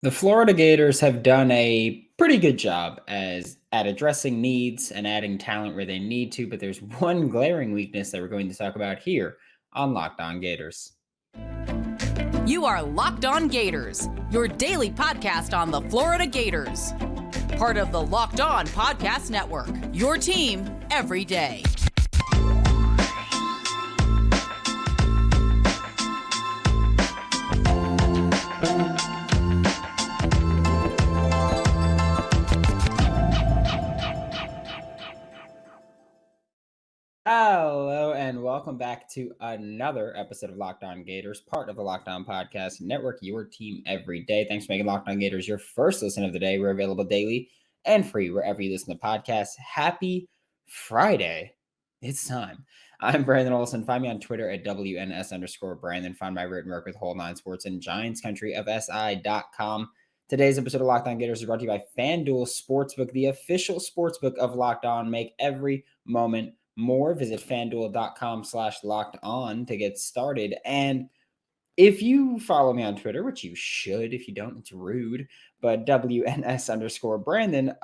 The Florida Gators have done a pretty good job at addressing needs and adding talent where they need to, but there's one glaring weakness that we're going to talk about here on Locked On Gators. You are Locked On Gators, your daily podcast on the Florida Gators. Part of the Locked On Podcast Network, your team every day. Hello and welcome back to another episode of Locked On Gators, part of the Locked On Podcast Network, your team every day. Thanks for making Locked On Gators your first listen of the day. We're available daily and free wherever you listen to podcasts. Happy Friday. It's time. I'm Brandon Olson. Find me on Twitter at WNS_Brandon. Find my written work with Whole Nine Sports and Giants Country of SI.com. Today's episode of Locked On Gators is brought to you by FanDuel Sportsbook, the official sportsbook of Locked On. Make every moment more. Visit fanduel.com/locked on to get started. And if you follow me on Twitter, which you should, if you don't, it's rude, but WNS_Brandon,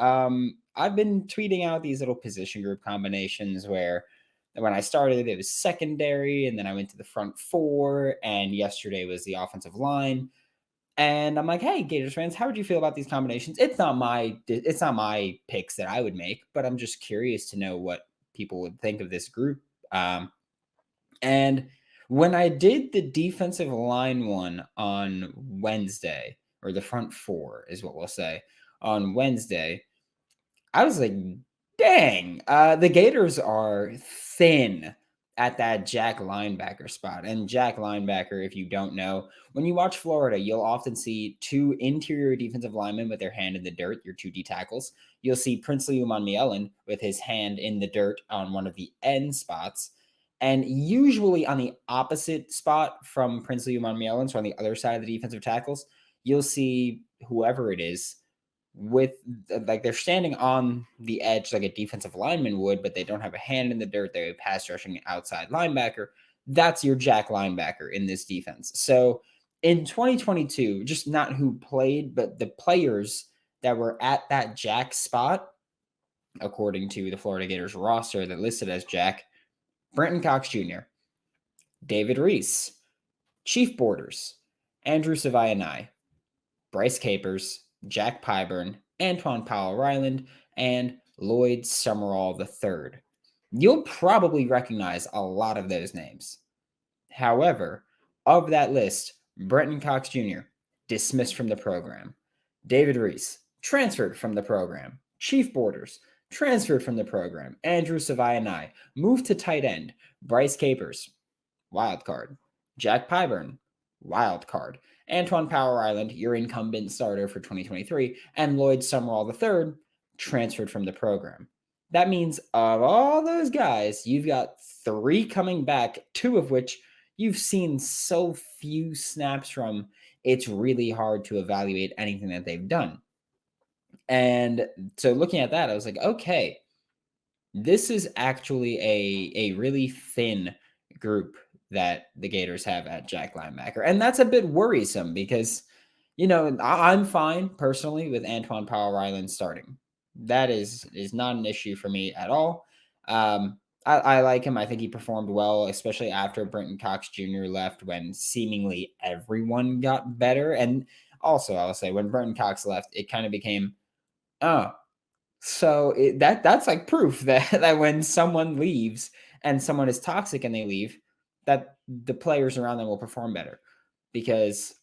I've been tweeting out these little position group combinations where when I started, it was secondary, and then I went to the front four, and yesterday was the offensive line. And I'm like, hey, Gators fans, how would you feel about these combinations? It's not my picks that I would make, but I'm just curious to know what people would think of this group. And when I did the defensive line one on Wednesday, or the front four is what we'll say, on Wednesday, I was like, dang, the Gators are thin at that Jack linebacker spot. And Jack linebacker, if you don't know, when you watch Florida, you'll often see two interior defensive linemen with their hand in the dirt, your two D tackles. You'll see Princely Umanmielen with his hand in the dirt on one of the end spots. And usually on the opposite spot from Princely Umanmielen, so on the other side of the defensive tackles, you'll see whoever it is with like they're standing on the edge like a defensive lineman would, but they don't have a hand in the dirt. They're a pass rushing outside linebacker. That's your Jack linebacker in this defense. So in 2022, just not who played, but the players that were at that Jack spot, according to the Florida Gators roster that listed as Jack: Brenton Cox Jr., David Reese, Chief Borders, Andrew Savaianai, Bryce Capers, Jack Pyburn, Antwaun Powell-Ryland, and Lloyd Summerall III. You'll probably recognize a lot of those names. However, of that list, Brenton Cox Jr. dismissed from the program. David Reese transferred from the program. Chief Borders transferred from the program. Andrew Savaianai moved to tight end. Bryce Capers, wild card. Jack Pyburn, wild card. Antwaun Powell-Ryland, your incumbent starter for 2023, and Lloyd Summerall III transferred from the program. That means of all those guys, you've got three coming back, two of which you've seen so few snaps from, it's really hard to evaluate anything that they've done. And so looking at that, I was like, okay, this is actually a really thin group that the Gators have at Jack linebacker. And that's a bit worrisome because, I'm fine personally with Antwaun Powell-Ryland starting. That is not an issue for me at all. I like him. I think he performed well, especially after Brenton Cox Jr. left when seemingly everyone got better. And also, I'll say when Brenton Cox left, it kind of became, oh, so that's like proof that when someone leaves and someone is toxic and they leave, that the players around them will perform better because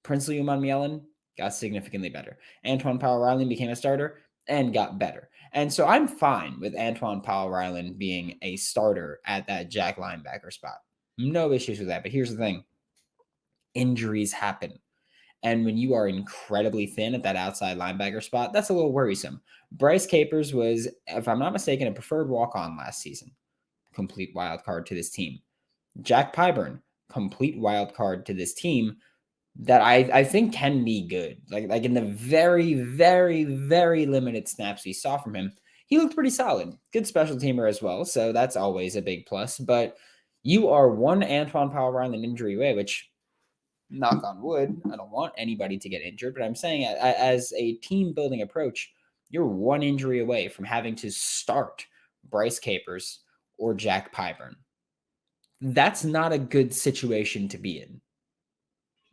Princely Umanmielen got significantly better. Antwaun Powell-Ryland became a starter and got better. And so I'm fine with Antwaun Powell-Ryland being a starter at that Jack linebacker spot. No issues with that. But here's the thing. Injuries happen. And when you are incredibly thin at that outside linebacker spot, that's a little worrisome. Bryce Capers was, if I'm not mistaken, a preferred walk-on last season. Complete wild card to this team. Jack Pyburn, complete wild card to this team that I think can be good. Like in the very, very, very limited snaps we saw from him, he looked pretty solid. Good special teamer as well, so that's always a big plus. But you are one Antwaun Powell-Ryland injury away, which knock on wood, I don't want anybody to get injured, but I'm saying as a team building approach, you're one injury away from having to start Bryce Capers or Jack Pyburn. That's not a good situation to be in.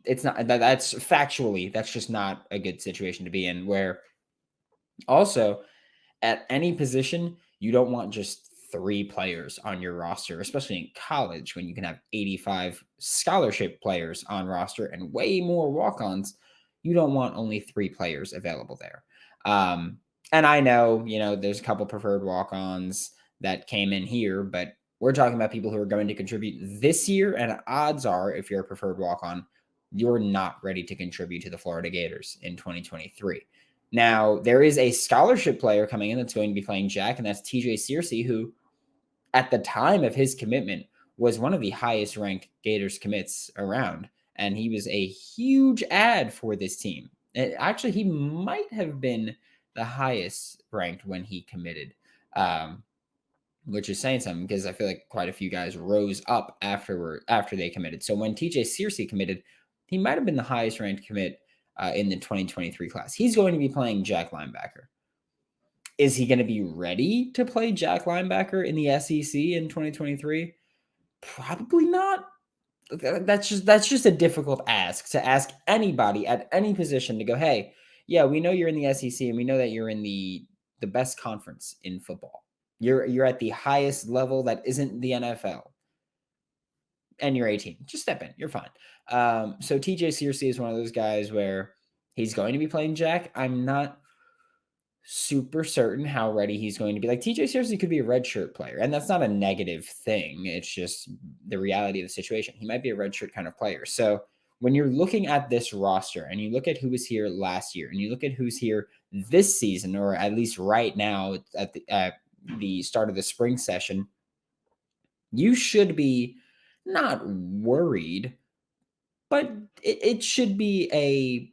It's not, that's factually, that's just not a good situation to be in, where also at any position, you don't want just 3 players on your roster, especially in college when you can have 85 scholarship players on roster and way more walk-ons. You don't want only 3 players available there. And I know, there's a couple preferred walk-ons that came in here, but we're talking about people who are going to contribute this year. And odds are, if you're a preferred walk-on, you're not ready to contribute to the Florida Gators in 2023. Now, there is a scholarship player coming in that's going to be playing Jack, and that's TJ Searcy, who at the time of his commitment was one of the highest ranked Gators commits around. And he was a huge add for this team. And actually, he might have been the highest ranked when he committed, which is saying something because I feel like quite a few guys rose up after they committed. So when TJ Searcy committed, he might have been the highest ranked commit in the 2023 class. He's going to be playing Jack linebacker. Is he going to be ready to play Jack linebacker in the SEC in 2023? Probably not. That's just a difficult ask to ask anybody at any position to go, hey, yeah, we know you're in the SEC and we know that you're in the best conference in football. You're at the highest level that isn't the NFL. And you're 18. Just step in. You're fine. So TJ Searcy is one of those guys where he's going to be playing Jack. I'm not super certain how ready he's going to be. Like TJ Searcy could be a redshirt player, and that's not a negative thing. It's just the reality of the situation. He might be a redshirt kind of player. So when you're looking at this roster and you look at who was here last year and you look at who's here this season, or at least right now at the start of the spring session, you should be not worried, but it should be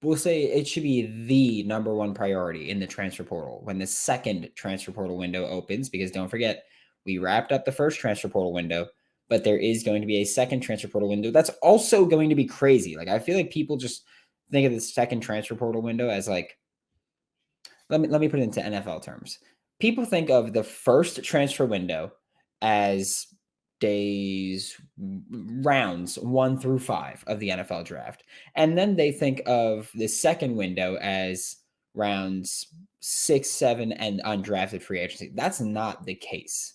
we'll say it should be the number one priority in the transfer portal when the second transfer portal window opens, because don't forget, we wrapped up the first transfer portal window, but there is going to be a second transfer portal window that's also going to be crazy. Like, I feel like people just think of the second transfer portal window as like, let me put it into NFL terms. People think of the first transfer window as rounds 1 through 5 of the NFL draft. And then they think of the second window as rounds 6, 7, and undrafted free agency. That's not the case,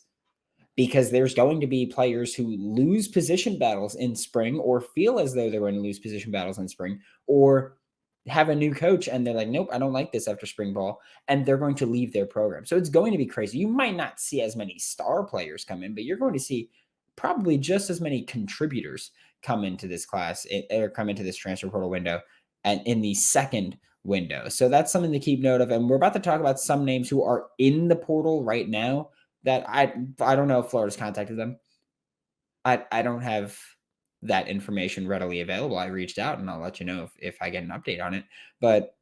because there's going to be players who lose position battles in spring, or feel as though they're going to lose position battles in spring, or have a new coach and they're like, nope, I don't like this after spring ball, and they're going to leave their program. So it's going to be crazy. You might not see as many star players come in, but you're going to see probably just as many contributors come into this class or come into this transfer portal window and in the second window. So that's something to keep note of. And we're about to talk about some names who are in the portal right now that I don't know if Florida's contacted them. I don't have that information readily available. I reached out and I'll let you know if I get an update on it. But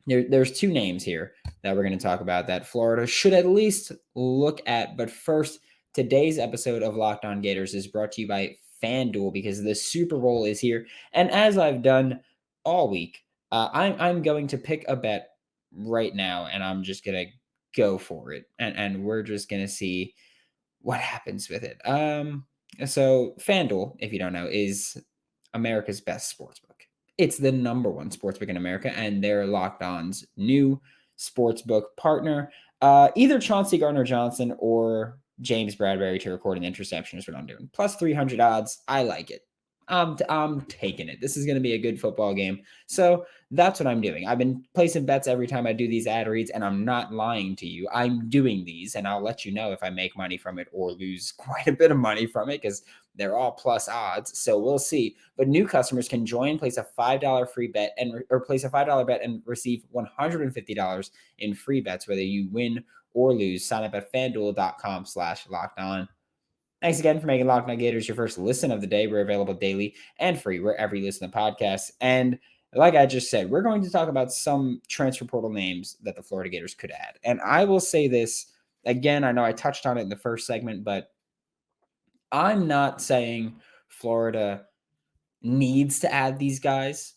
there's 2 names here that we're going to talk about that Florida should at least look at. But first, today's episode of Locked On Gators is brought to you by FanDuel, because the Super Bowl is here. And as I've done all week, I'm going to pick a bet right now, and I'm just going to go for it. And we're just going to see what happens with it. So FanDuel, if you don't know, is America's best sportsbook. It's the number one sportsbook in America, and they're Locked On's new sportsbook partner. Either Chauncey Gardner-Johnson or James Bradbury to record an interception is what I'm doing. Plus 300 odds. I like it. I'm taking it. This is going to be a good football game. So that's what I'm doing. I've been placing bets every time I do these ad reads, and I'm not lying to you. I'm doing these, and I'll let you know if I make money from it or lose quite a bit of money from it, because they're all plus odds. So we'll see. But new customers can join, place a $5 free bet or place a $5 bet and receive $150 in free bets, whether you win or lose. Sign up at FanDuel.com/lockedon. Thanks again for making Locked On Gators your first listen of the day. We're available daily and free wherever you listen to podcasts. And like I just said, we're going to talk about some transfer portal names that the Florida Gators could add. And I will say this again, I know I touched on it in the first segment, but I'm not saying Florida needs to add these guys.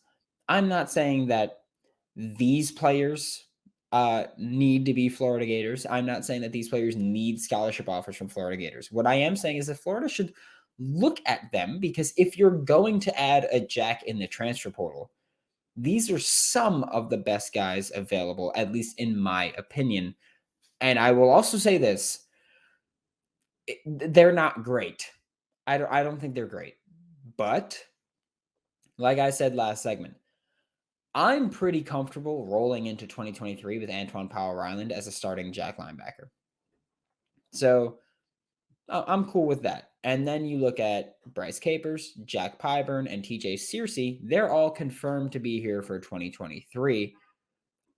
I'm not saying that these players need to be Florida Gators. I'm not saying that these players need scholarship offers from Florida Gators. What I am saying is that Florida should look at them, because if you're going to add a jack in the transfer portal, these are some of the best guys available, at least in my opinion. And I will also say this, they're not great. I don't think they're great. But like I said last segment, I'm pretty comfortable rolling into 2023 with Antwaun Powell-Ryland as a starting jack linebacker. So I'm cool with that. And then you look at Bryce Capers, Jack Pyburn, and TJ Searcy. They're all confirmed to be here for 2023.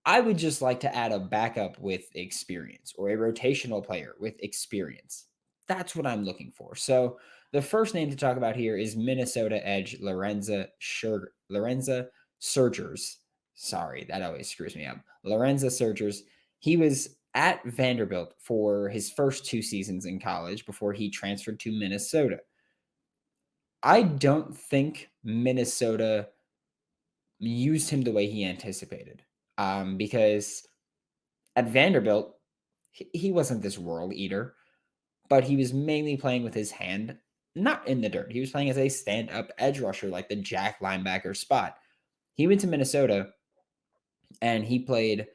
I would just like to add a backup with experience, or a rotational player with experience. That's what I'm looking for. So the first name to talk about here is Minnesota edge Lorenza Surgers. Sorry, that always screws me up. Lorenza Surgers. He was at Vanderbilt for his first 2 seasons in college before he transferred to Minnesota. I don't think Minnesota used him the way he anticipated, because at Vanderbilt, he wasn't this world eater, but he was mainly playing with his hand, not in the dirt. He was playing as a stand-up edge rusher, like the jack linebacker spot. He went to Minnesota, and he played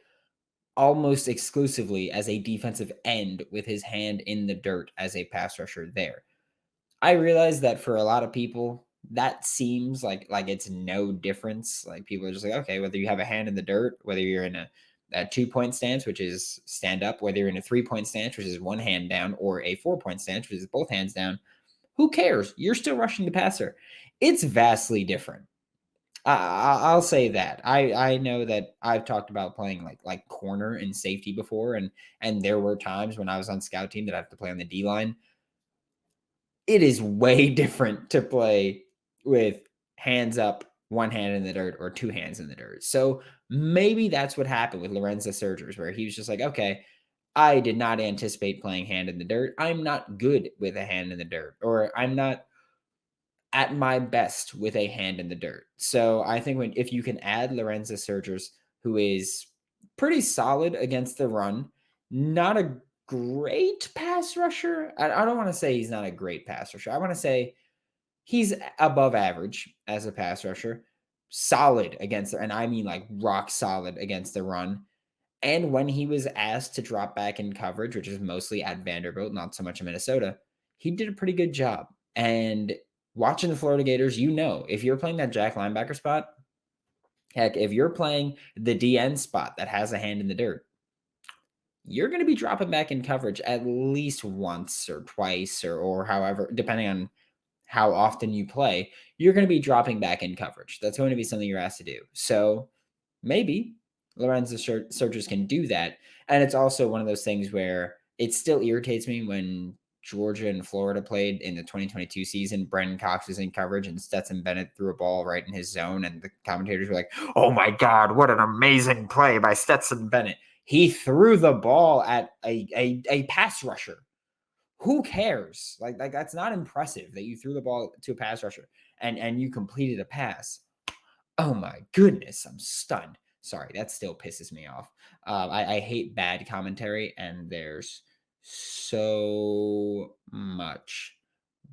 almost exclusively as a defensive end with his hand in the dirt as a pass rusher there. I realize that for a lot of people, that seems like it's no difference. Like, people are just like, okay, whether you have a hand in the dirt, whether you're in a 2-point stance, which is stand up, whether you're in a 3-point stance, which is one hand down, or a 4-point stance, which is both hands down, who cares? You're still rushing the passer. It's vastly different. I'll say that. I know that I've talked about playing like corner and safety before, and there were times when I was on scout team that I have to play on the D line. It is way different to play with hands up, one hand in the dirt, or 2 hands in the dirt. So maybe that's what happened with Lorenzo Surgers, where he was just like, okay, I did not anticipate playing hand in the dirt. I'm not good with a hand in the dirt, or I'm not at my best with a hand in the dirt. So I think if you can add Lorenzo Surgers, who is pretty solid against the run, not a great pass rusher. I don't want to say he's not a great pass rusher. I want to say he's above average as a pass rusher, solid against, and I mean like rock solid against the run. And when he was asked to drop back in coverage, which is mostly at Vanderbilt, not so much in Minnesota, he did a pretty good job. And watching the Florida Gators, if you're playing that jack linebacker spot, heck, if you're playing the DN spot that has a hand in the dirt, you're going to be dropping back in coverage at least once or twice, or however, depending on how often you play, you're going to be dropping back in coverage. That's going to be something you're asked to do. So maybe Lorenzo Surgers can do that. And it's also one of those things where it still irritates me when Georgia and Florida played in the 2022 season. Brenton Cox was in coverage and Stetson Bennett threw a ball right in his zone. And the commentators were like, oh my God, what an amazing play by Stetson Bennett. He threw the ball at a pass rusher. Who cares? Like that's not impressive that you threw the ball to a pass rusher and you completed a pass. Oh my goodness, I'm stunned. Sorry, that still pisses me off. I hate bad commentary, and there's so much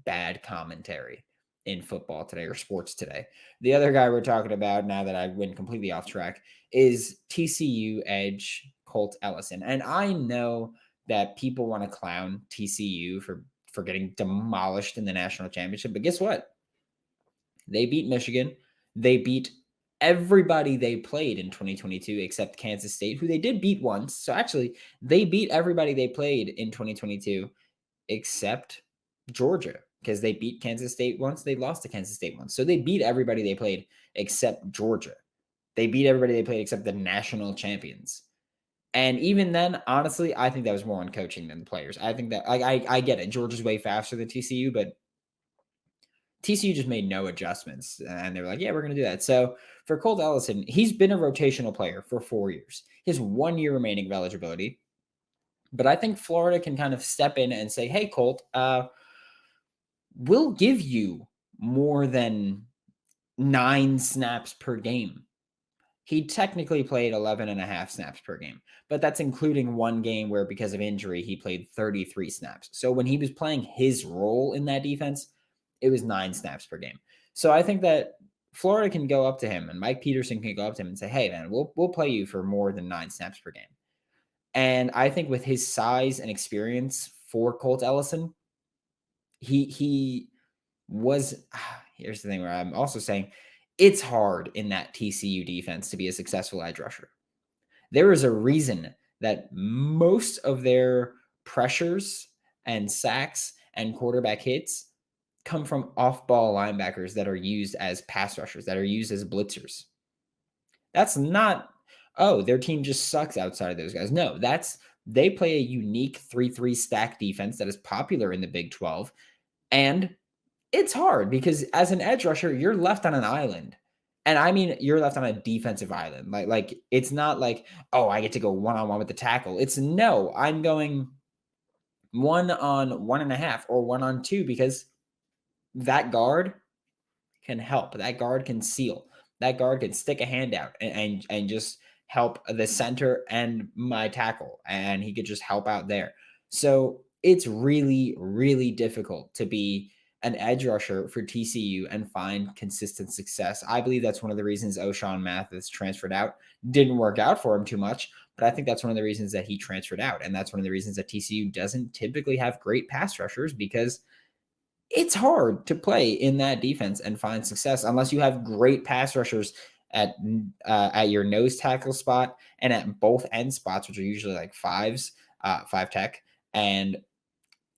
bad commentary in football today, or sports today. The other guy we're talking about, now that I went completely off track, is TCU edge Colt Ellison. And I know that people want to clown TCU for getting demolished in the national championship, but guess what? They beat Michigan. They beat everybody they played in 2022 except Kansas State, who they did beat once. So actually, they beat everybody they played in 2022 except Georgia, because they beat Kansas State once, they lost to Kansas State once. So they beat everybody they played except Georgia. They beat everybody they played except the national champions. And even then, honestly, I think that was more on coaching than the players. I think that I get it. Georgia's way faster than TCU, but TCU just made no adjustments, and they were like, yeah, we're going to do that. So for Colt Ellison, he's been a rotational player for 4 years. He has 1 year remaining of eligibility. But I think Florida can kind of step in and say, hey, Colt, we'll give you more than 9 snaps per game. He technically played 11 and a half snaps per game, but that's including one game where because of injury, he played 33 snaps. So when he was playing his role in that defense, it was 9 snaps per game. So I think that Florida can go up to him and Mike Peterson can go up to him and say, "Hey man, we'll play you for more than 9 snaps per game." And I think with his size and experience for Colt Ellison, he was here's the thing where I'm also saying it's hard in that TCU defense to be a successful edge rusher. There is a reason that most of their pressures and sacks and quarterback hits come from off-ball linebackers that are used as pass rushers, that are used as blitzers. That's not, oh, their team just sucks outside of those guys. No, they play a unique 3-3 stack defense that is popular in the Big 12. And it's hard because as an edge rusher, you're left on an island. And I mean, you're left on a defensive island. Like it's not like, oh, I get to go one-on-one with the tackle. It's no, I'm going 1-on-1.5 or 1-on-2 because that guard can help. That guard can seal. That guard can stick a hand out and just help the center and my tackle. And he could just help out there. So it's really, really difficult to be an edge rusher for TCU and find consistent success. I believe that's one of the reasons O'Shawn Mathis transferred out. Didn't work out for him too much, but I think that's one of the reasons that he transferred out. And that's one of the reasons that TCU doesn't typically have great pass rushers because it's hard to play in that defense and find success unless you have great pass rushers at your nose tackle spot and at both end spots, which are usually like five tech, and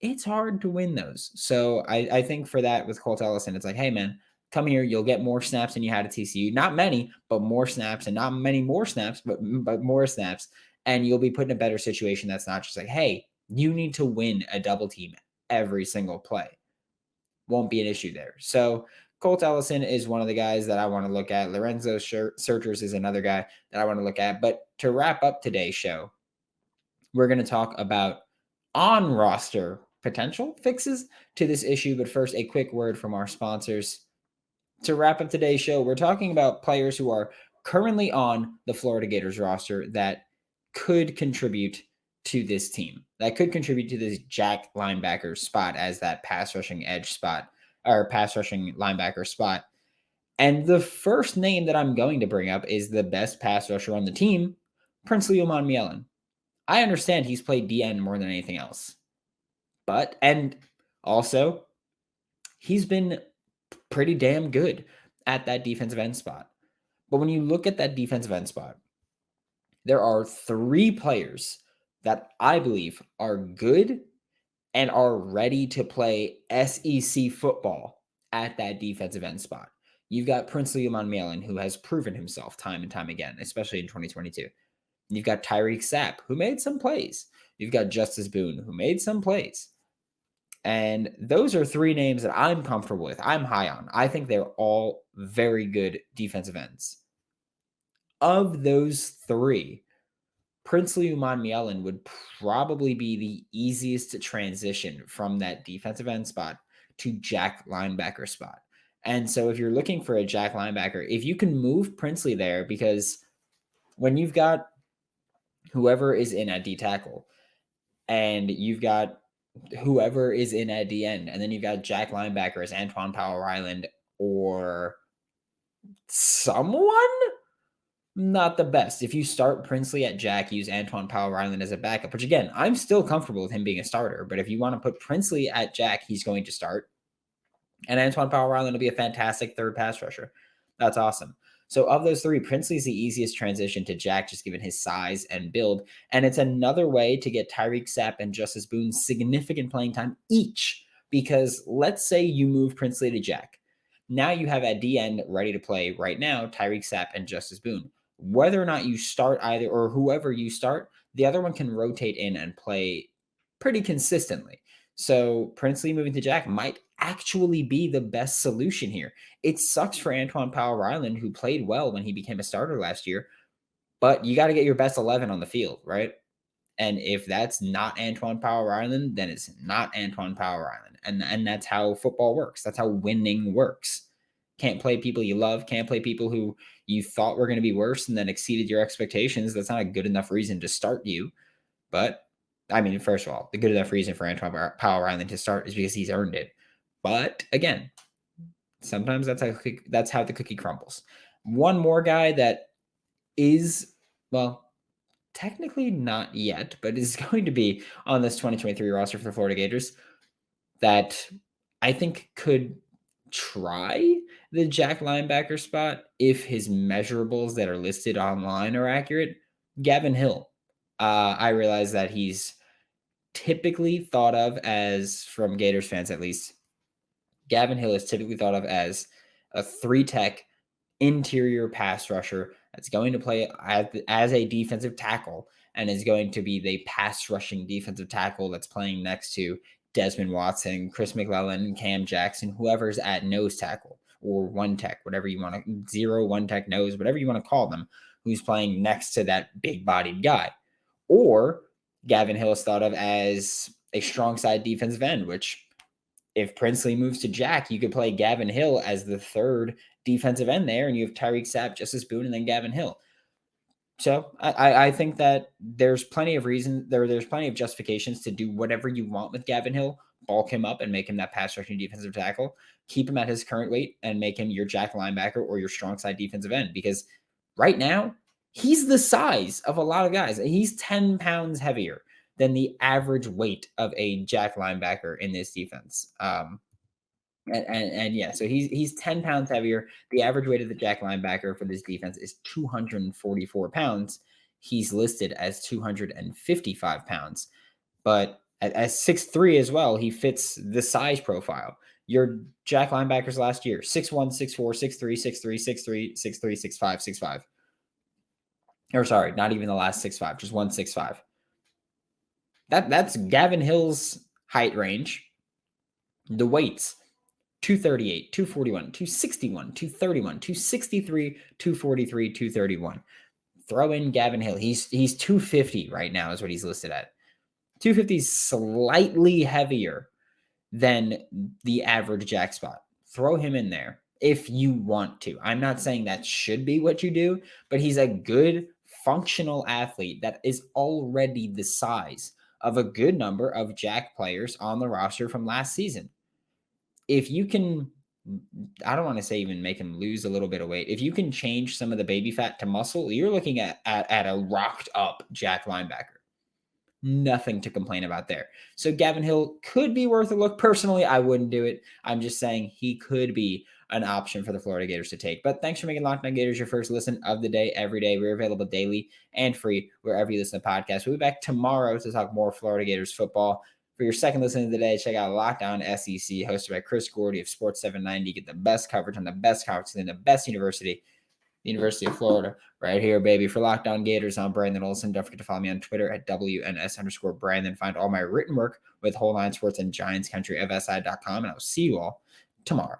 it's hard to win those. So I think for that with Colt Ellison, it's like, hey man, come here, you'll get more snaps than you had at TCU, not many, but more snaps, and not many more snaps, but more snaps, and you'll be put in a better situation. That's not just like, hey, you need to win a double team every single play. Won't be an issue there. So Colt Ellison is one of the guys that I want to look at. Lorenzo Searchers is another guy that I want to look at. But to wrap up today's show, we're going to talk about on-roster potential fixes to this issue. But first, a quick word from our sponsors. To wrap up today's show, we're talking about players who are currently on the Florida Gators roster that could contribute to this team, that could contribute to this jack linebacker spot as that pass rushing edge spot or pass rushing linebacker spot. And the first name that I'm going to bring up is the best pass rusher on the team, Princely Umanmielen. I understand he's played DN more than anything else, and also he's been pretty damn good at that defensive end spot. But when you look at that defensive end spot, there are 3 players that I believe are good and are ready to play SEC football at that defensive end spot. You've got Princely Umanmielen, who has proven himself time and time again, especially in 2022. You've got Tyreek Sapp, who made some plays. You've got Justice Boone, who made some plays. And those are 3 names that I'm comfortable with. I'm high on. I think they're all very good defensive ends. Of those 3, Princely Umanmielen would probably be the easiest to transition from that defensive end spot to jack linebacker spot. And so if you're looking for a jack linebacker, if you can move Princely there, because when you've got whoever is in at D tackle and you've got whoever is in at D end, and then you've got jack linebacker as Antwaun Powell-Ryland or someone, not the best. If you start Princely at jack, use Antwaun Powell-Ryland as a backup, which again, I'm still comfortable with him being a starter. But if you want to put Princely at jack, he's going to start. And Antwaun Powell-Ryland will be a fantastic third pass rusher. That's awesome. So of those 3, Princely's the easiest transition to jack, just given his size and build. And it's another way to get Tyreek Sapp and Justice Boone significant playing time each. Because let's say you move Princely to jack. Now you have at D end ready to play right now Tyreek Sapp and Justice Boone. Whether or not you start either or whoever you start, the other one can rotate in and play pretty consistently. So Princely moving to jack might actually be the best solution here. It sucks for Antwaun Powell-Ryland, who played well when he became a starter last year, but you got to get your best 11 on the field, right? And if that's not Antwaun Powell-Ryland, then it's not Antwaun Powell-Ryland. And that's how football works. That's how winning works. can't play people you love, can't play people who you thought were going to be worse and then exceeded your expectations, that's not a good enough reason to start you. But I mean, first of all, the good enough reason for Antwaun Powell-Ryland to start is because he's earned it. But again, sometimes that's how the cookie crumbles. One more guy that is, well, technically not yet, but is going to be on this 2023 roster for the Florida Gators that I think could try the Jack linebacker spot if his measurables that are listed online are accurate. Gavin Hill. I realize that he's typically thought of as, from Gators fans at least, Gavin Hill is typically thought of as a 3-tech interior pass rusher that's going to play as a defensive tackle and is going to be the pass rushing defensive tackle that's playing next to Desmond Watson, Chris McClellan, Cam Jackson, whoever's at nose tackle or 1-tech, whatever you want to, 1-tech nose, whatever you want to call them, who's playing next to that big bodied guy. Or Gavin Hill is thought of as a strong side defensive end, which if Princely moves to Jack, you could play Gavin Hill as the third defensive end there, and you have Tyreek Sapp, Justice Boone, and then Gavin Hill. So I think that there's plenty of reason there's plenty of justifications to do whatever you want with Gavin Hill, bulk him up and make him that pass rushing defensive tackle, keep him at his current weight and make him your Jack linebacker or your strong side defensive end. Because right now, he's the size of a lot of guys. He's 10 pounds heavier than the average weight of a Jack linebacker in this defense. And yeah, so he's 10 pounds heavier. The average weight of the Jack linebacker for this defense is 244 pounds. He's listed as 255 pounds. But at 6'3" as well, he fits the size profile. Your Jack linebackers last year, 6'1", 6'4", 6'3", 6'3", 6'3", 6'3", 6'5", 6'5". Or sorry, not even the last 6'5", just 165. That's Gavin Hill's height range. The weights: 238, 241, 261, 231, 263, 243, 231. Throw in Gavin Hill. He's 250 right now is what he's listed at. 250 is slightly heavier than the average Jack spot. Throw him in there if you want to. I'm not saying that should be what you do, but he's a good functional athlete that is already the size of a good number of Jack players on the roster from last season. If you can, I don't want to say even make him lose a little bit of weight. If you can change some of the baby fat to muscle, you're looking at a rocked up Jack linebacker. Nothing to complain about there. So Gavin Hill could be worth a look. Personally, I wouldn't do it. I'm just saying he could be an option for the Florida Gators to take. But thanks for making Locked On Gators your first listen of the day, every day. We're available daily and free wherever you listen to podcasts. We'll be back tomorrow to talk more Florida Gators football. For your second listen of the day, check out Locked On SEC, hosted by Chris Gordy of Sports 790. Get the best coverage on the best conference in the best university, the University of Florida, right here, baby. For Locked On Gators, I'm Brandon Olson. Don't forget to follow me on Twitter at WNS_Brandon. Find all my written work with Whole Line Sports and Giants Country of SI.com. And I'll see you all tomorrow.